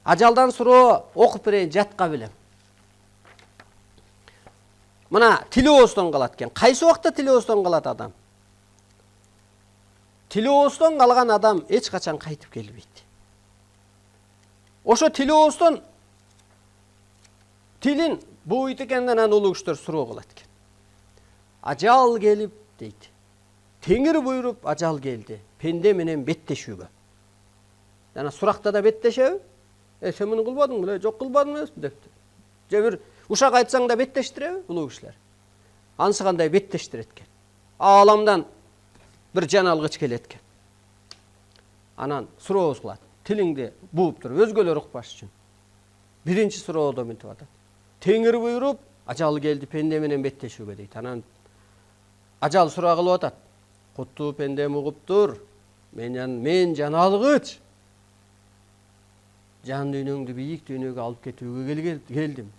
Ажалдан суроо окуп берейин, жатка билем. Мына тили оозтон калат экен. Кайсы убакта тили оозтон калат адам? Тили оозтон калган адам эч качан кайтып келбейт. Ошо тили оозтон тилин буйт экенден анан улуу күчтөр суроо кылат экен. Ажал келип дейт. Теңир буйруп ажал келди. Пенде менен беттешүүгө. Жана суракта да беттешеби? Сен муну кылбадың беле? Жок кылбадым эмеспи депти. Же бир ушак айтсаң да беттештиреби улуу кишилер? Анысы кандай беттештирет экен. Ааламдан бир жаналгыч келет экен. Анан суроо кылат. Тилиңди бууп туруп өзгөлөр укпаш үчүн. Биринчи суроодо мынтип атат. Теңир буйруп ажал келди пенде менен беттешүүгө дейт. Анан ажал суроо кылып атат. Куттуу пендем угуптур. Мен жаналгыч. Жан дүйнөңдү бийик дүйнөгө алып кетүүгө келдим.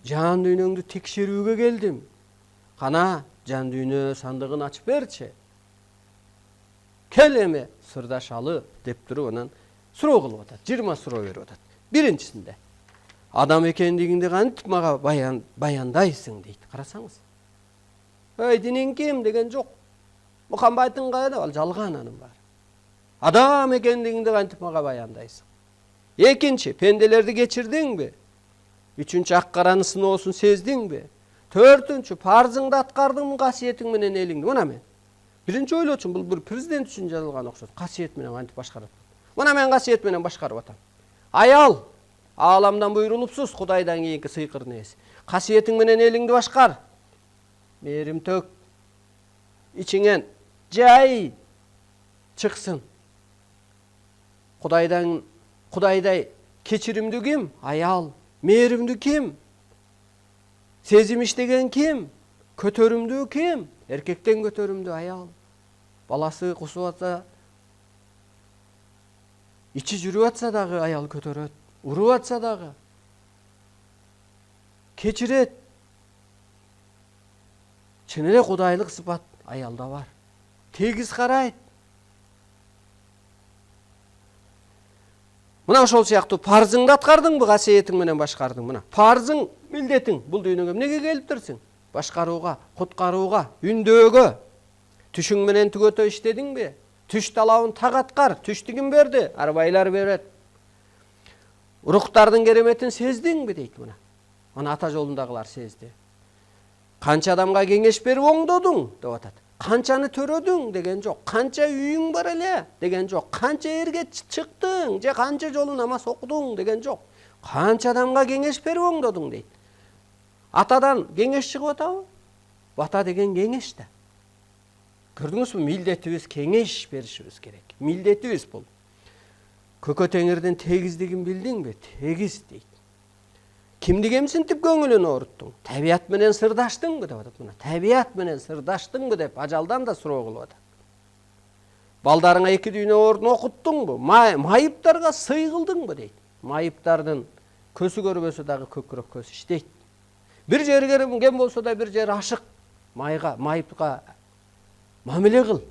Жан дүйнөңдү текшерүүгө келдим. Кана жан дүйнө сандыгын ачып берчи. Кел эми сырдашалы деп туруп анан суроо кылып атат. 20 суроо берип атат. Биринчисинде адам экендигиңди кантип мага баяндайсың дейт. Карасаңыз. Диниң ким деген жок. Мухаммадтын кайда? Ал жалган анын баары. Адам экендигиңди кантип мага баяндайсың? Экинчи, пенделерди кечирдиңби? Үчүнчү, ак караны сыноосун сездиңби? Төртүнчү, парзыңды аткардыңбы касиетиң менен элиңди? Мына мен. Биринчи ойлочумун, бул бир президент үчүн жазылган окшойт. Касиет менен кантип башкарат? Мына мен касиет менен башкарып атам. Аял, ааламдан буйрулупсуз, Кудайдан кийинки сыйкырдын ээси. Касиетиң менен элиңди башкар. Мээрим тök. Ичиңен жай чыксын. Кудайдай кечиримдүү ким? Аял. Мээримдүү ким? Сезим иштеген ким? Көтөрүмдүү ким? Эркектен көтөрүмдүү аял. Баласы кусуп атса, ичи жүрүп атса дагы аял көтөрөт. Уруп атса дагы кечирет. Чын эле кудайлык сыпат аялда бар. Тегиз карайт. Мына ошол сыяктуу парзыңды аткардыңбы, касиетиң менен башкардың. Мына парзың, милдетиң бул дүйнөгө эмнеге келиптирсиң? Башкарууга, куткарууга, үндөөгө. Түшүң менен түгөтө иштедиңби? Түш талабын так аткар. Түштү ким берди? Арбайлар берет. Уруктардын кереметин сездиңби дейт мына. Аны ата жолундагылар сезди. Канча адамга кеңеш берип оңдодуң деп атат. Канчаны төрөдүң деген жок. Канча үйүң бар эле деген жок. Канча эрге чыктың же канча жолу намаз окудуң деген жок. Канча адамга кеңеш берип оңдодуң дейт. Атадан кеңеш чыгып атабы? Ата деген кеңеш да. Көрдүңүзбү? Милдетибиз кеңеш беришибиз керек. Милдетибиз бул. Көкө теңирдин тегиздигин билдиңби? Тегиз дейт. Кимди кемсинтип көңүлүн ооруттуң? Табият менен сырдаштыңбы деп атат мына. Табият менен сырдаштыңбы деп ажалдан да суроо кылып атат. Балдарыңа 2 дүйнө ордун окуттуңбу? Майыптарга сый кылдыңбы дейт. Майыптардын көзү көрбөсө дагы көкүрөк көз иштейт. Бир жери кем болсо да бир жери ашык. Майыпка мамиле кыл.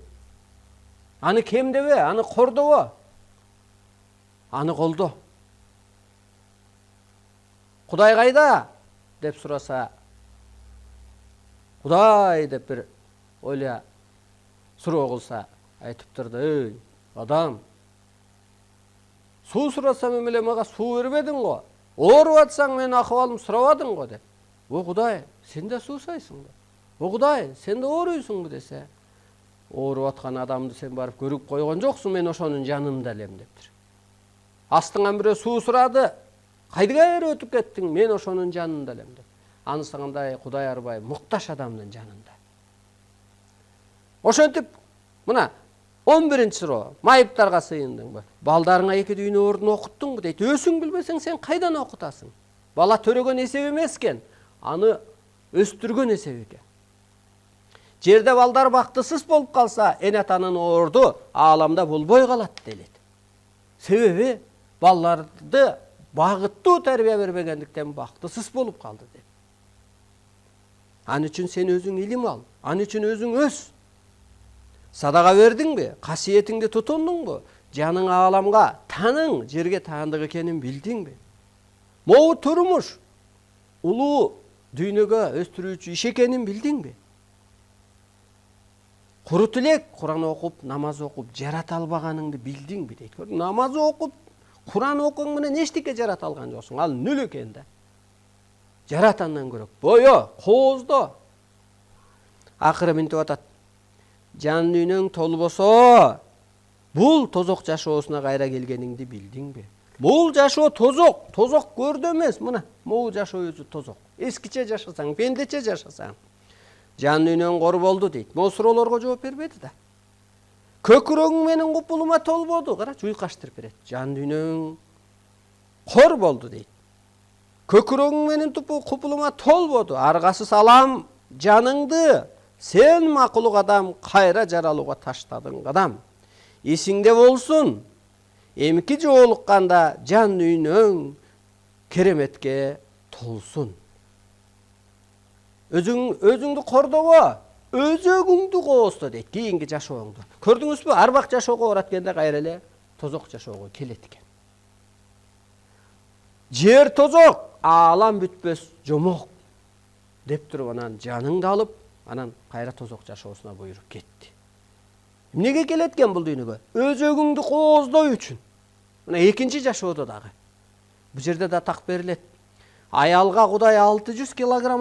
Аны кемдебе, аны кордобо. Аны колдо. Кудай кайда деп сураса, Кудай деп бир ойла суроо кылса, айтыптыр да, ey адам, суу сурасам эмеле мага суу бербедиң го. Ооруп атсаң мен акыбалым сурабадың го деп. О Кудай, сен да суусайсыңбы? О Кудай, сен да ооруйсуңбу десе, ооруп аткан адамды сен барып көрүп койгон жоксуң, мен ошонун жанында элем дептир. Астыңан бирөө суу сурады. Кайдыгер өтүп кеттиң, мен ошонун жанында элем деп. Анысы кандай Кудай арбай мукташ адамдын жанында. Ошентип, мына 11-чи суроо. Майыптарга сыйындыңбы? Балдарыңа 2 дүйнө ордун окуттуңбу дейт. Өсүң билбесең сен кайдан окутасың? Бала төрөгөн эсеби эмескен, аны өстүргөн эсеби экен. Жерде балдар бактысыз болуп калса, эне атанын орду ааламда болбой калат делет. Себеби балдарды багыттуу тарбия бербегендиктен бактысыз болуп калды деп. Аны үчүн сен өзүң илим ал, аны үчүн өзүң өс. Садага бердиңби? Касиетиңди тутундуңбу? жаның ааламга, таның жерге таандык экенин билдиңби? Могу турмуш улуу дүйнөгө өстүрүүчү иш экенин билдиңби? Куру тилек Куран окуп, намаз окуп жарата албаганыңды билдиңби дейт. Намаз окуп, Куран окуң менен эчтеке жарата алган жоксуң. Ал нөл экен да. Жаратандан көрөк. Бою, кооздо. Акыры мынтип атат. Жан дүйнөң толбосо, бул тозок жашоосуна кайра келгениңди билдиңби? Бул жашоо тозок, тозок көрдө эмес, мына. Могу жашоо өзү тозок. Эскиче жашасаң, пендече жашасаң, жан дүйнөң кор болду дейт. Могу суроолорго жооп бербеди да. Көкүрөгүң менен купулума толбоду, карачы уйкаштырып берет. Жан дүйнөң кор болду дейт. Көкүрөгүң менен купулума толбоду, аргасы салам жаныңды, сен макулук адам кайра жаралууга таштадың кадам. Эсиңде болсун, эмки жоолукканда жан дүйнөң кереметке толсун. Өзүңдү кордобо, өзөгүңдү коосто дейт, кийинки жашооңду. Көрдүңүзбү? Арбак жашоого барат экен да кайра эле тозок жашоого келет экен. Жер тозок, аалам бүтпөс жомок деп туруп анан жаныңды алып, анан кайра тозок жашоосуна буйруп кетти. Эмнеге келет экен бул дүйнөгө? Өзөгүңдү кооздоо үчүн. Мына экинчи жашоодо дагы. Бул жерде да так берилет. Аялга Кудай 600 килограмм